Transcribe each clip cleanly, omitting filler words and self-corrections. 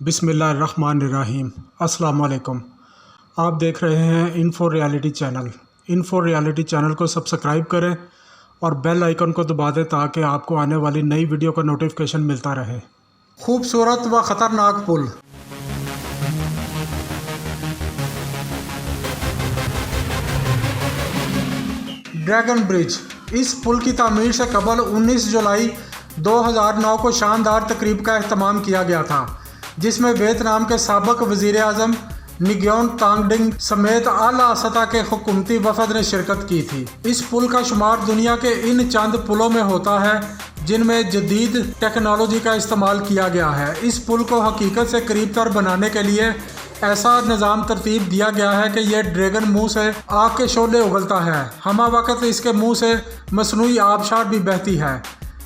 बिस्मिल्लाहिर्रहमानिर्रहीम। अस्सलाम वालेकुम। आप देख रहे हैं info reality channel. Info reality channel को सब्सक्राइब करें और बेल आइकन को दबा दें ताकि आपको आने वाली नई वीडियो का नोटिफिकेशन मिलता रहे। खूबसूरत व ख़तरनाक पुल। Dragon bridge. इस पुल की तामीर से कबल 19 जुलाई 2009 को शानदार तकरीब का एहतमाम किया गया था, जिसमें वियतनाम के साबिक़ वज़ीर आज़म निग्योन तांगडिंग समेत आला सतह के हुकूमती वफद ने शिरकत की थी। इस पुल का शुमार दुनिया के इन चंद पुलों में होता है जिनमें जदीद टेक्नोलॉजी का इस्तेमाल किया गया है। इस पुल को हकीकत से करीब तर बनाने के लिए ऐसा निज़ाम तरतीब दिया गया है कि यह ड्रैगन मुंह से आग के शोले उगलता है, हमा वक्त इसके मुंह से मसनूई आबशार भी बहती है।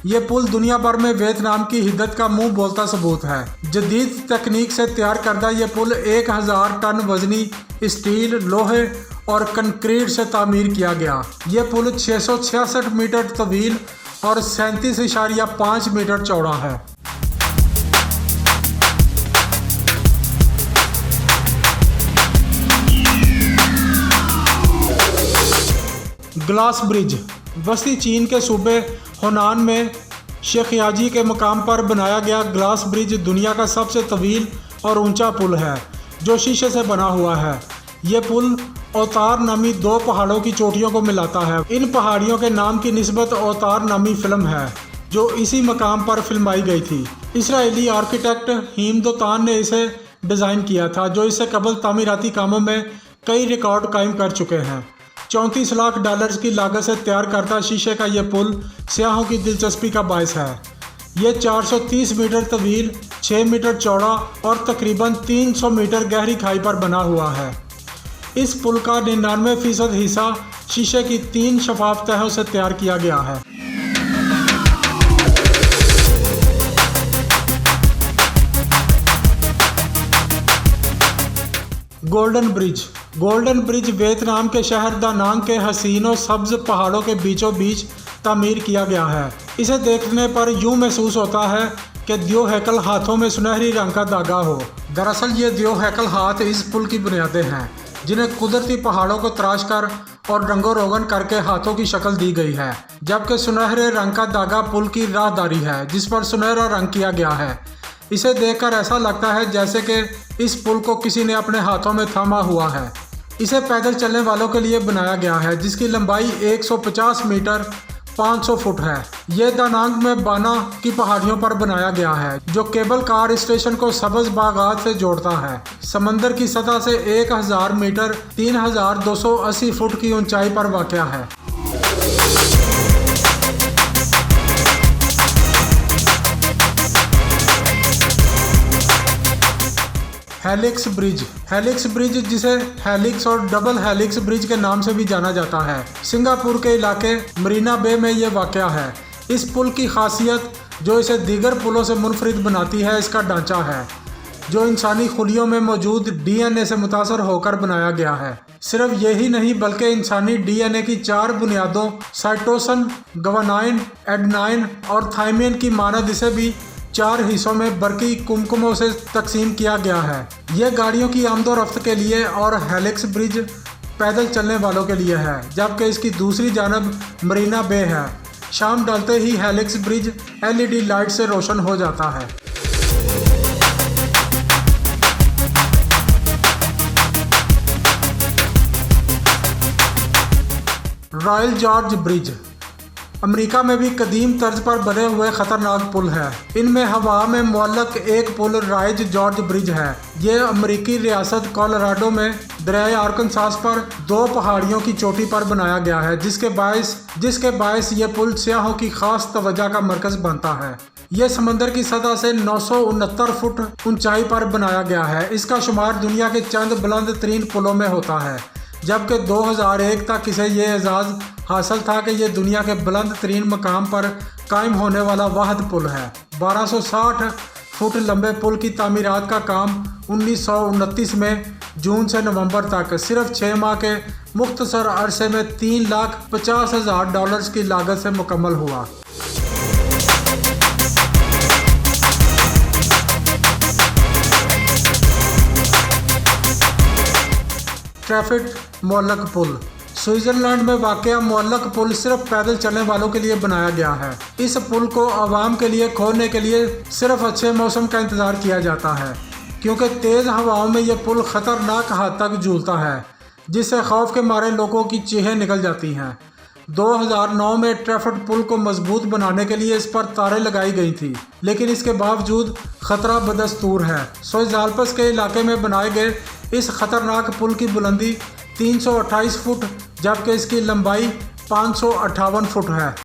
ये पुल दुनिया भर में वियतनाम की हिद्दत का मुंह बोलता सबूत है। जदीद तकनीक से तैयार करदा ये पुल 1000 टन वजनी स्टील, लोहे और कंक्रीट से तामीर किया गया। ये पुल 666 मीटर तवील और 37.5 मीटर चौड़ा है। Glass bridge. वस्ती चीन के सूबे होनान में शेख याजी के मकाम पर बनाया गया ग्लास ब्रिज दुनिया का सबसे तवील और ऊंचा पुल है जो शीशे से बना हुआ है। ये पुल अवतार नामी 2 पहाड़ों की चोटियों को मिलाता है। इन पहाड़ियों के नाम की निस्बत अवतार नामी फिल्म है जो इसी मकाम पर फिल्माई गई थी। इसराइली आर्किटेक्ट हीमदोतान ने इसे डिज़ाइन किया था, जो इससे कबल तामीराती कामों में कई रिकॉर्ड कायम कर चुके हैं। 34 लाख डॉलर्स की लागत से तैयार करता शीशे का यह पुल सियाहों की दिलचस्पी का बायस है। यह 430 मीटर तवील, 6 मीटर चौड़ा और तकरीबन 300 मीटर गहरी खाई पर बना हुआ है। इस पुल का 99% हिस्सा शीशे की 3 शफाफ तहों से तैयार किया गया है। Golden bridge. Golden bridge Vietnam के शहर दा नांग के हसीन और सब्ज पहाड़ों के बीचों बीच तामीर किया गया है। इसे देखने पर यूं महसूस होता है कि द्यो हैकल हाथों में सुनहरी रंग का धागा हो। दरअसल ये द्यो हैकल हाथ इस पुल की बुनियादें हैं, जिन्हें कुदरती पहाड़ों को तराश कर और रंगो रोगन करके हाथों की शक्ल दी गई है, जबकि सुनहरे रंग का धागा पुल की राहदारी है जिस पर सुनहरा रंग किया गया है। इसे देखकर ऐसा लगता है जैसे कि इस पुल को किसी ने अपने हाथों में थामा हुआ है। इसे पैदल चलने वालों के लिए बनाया गया है, जिसकी लंबाई 150 मीटर 500 फुट है। ये दानांग में बाना की पहाड़ियों पर बनाया गया है, जो केबल कार स्टेशन को सब्ज बागात से जोड़ता है। समंदर की सतह से 1000 मीटर 3280 फुट की ऊंचाई पर वाक़या है। Helix bridge. हेलिक्स ब्रिज, जिसे हेलिक्स और डबल हेलिक्स ब्रिज के नाम से भी जाना जाता है, सिंगापुर के इलाके मरीना बे में ये वाक़या है। इस पुल की खासियत जो इसे दीगर पुलों से मुनफरिद बनाती है इसका ढांचा है, जो इंसानी खुलियों में मौजूद DNA से मुतासर होकर बनाया गया है। सिर्फ यही नहीं बल्कि इंसानी DNA की 4 बुनियादों साइटोसिन, ग्वानाइन, एडेनाइन और थायमिन की मानद इसे भी 4 हिस्सों में बरकी कुमकुमों से तकसीम किया गया है। यह गाड़ियों की आमदोरफ्त के लिए और हेलिक्स ब्रिज पैदल चलने वालों के लिए है, जबकि इसकी दूसरी जानब मरीना बे है। शाम ढलते ही हेलिक्स ब्रिज LED लाइट से रोशन हो जाता है। Royal George bridge. अमेरिका में भी कदीम तर्ज पर बने हुए ख़तरनाक पुल है। इनमें हवा में मुअल्लक एक पुल रॉयल जॉर्ज ब्रिज है। ये अमेरिकी रियासत कोलोराडो में दरियाए आर्कनसास पर 2 पहाड़ियों की चोटी पर बनाया गया है, जिसके बायस ये पुल सियाहों की खास तवज्जो का मरकज़ बनता है। यह समंदर की सतह से 969 फुट ऊंचाई पर बनाया गया है। इसका शुमार दुनिया के चंद बुलंद तरीन पुलों में होता है, जबकि 2001 तक इसे ये एजाज़ हासिल था कि यह दुनिया के बुलंद तरीन मकाम पर कायम होने वाला वाहिद पुल है। 1260 फुट लंबे पुल की तामीरात का काम 1929 में जून से नवंबर तक सिर्फ 6 माह के मुख्तसर अरसे में $3,50,000 की लागत से मुकम्मल हुआ। ट्रैफिड मुअल्लक पुल। स्विट्ज़रलैंड में वाक़या मुअल्लक पुल सिर्फ पैदल चलने वालों के लिए बनाया गया है। इस पुल को आवाम के लिए खोलने के लिए सिर्फ अच्छे मौसम का इंतज़ार किया जाता है, क्योंकि तेज़ हवाओं में यह पुल ख़तरनाक हद तक झूलता है, जिससे खौफ के मारे लोगों की चीखें निकल जाती हैं। 2009 में ट्रैफिड पुल को मजबूत बनाने के लिए इस पर तारें लगाई गई थी, लेकिन इसके बावजूद खतरा बदस्तूर है। स्विस आल्प्स के इलाके में बनाए गए इस खतरनाक पुल की बुलंदी 328 फुट जबकि इसकी लंबाई 558 फुट है।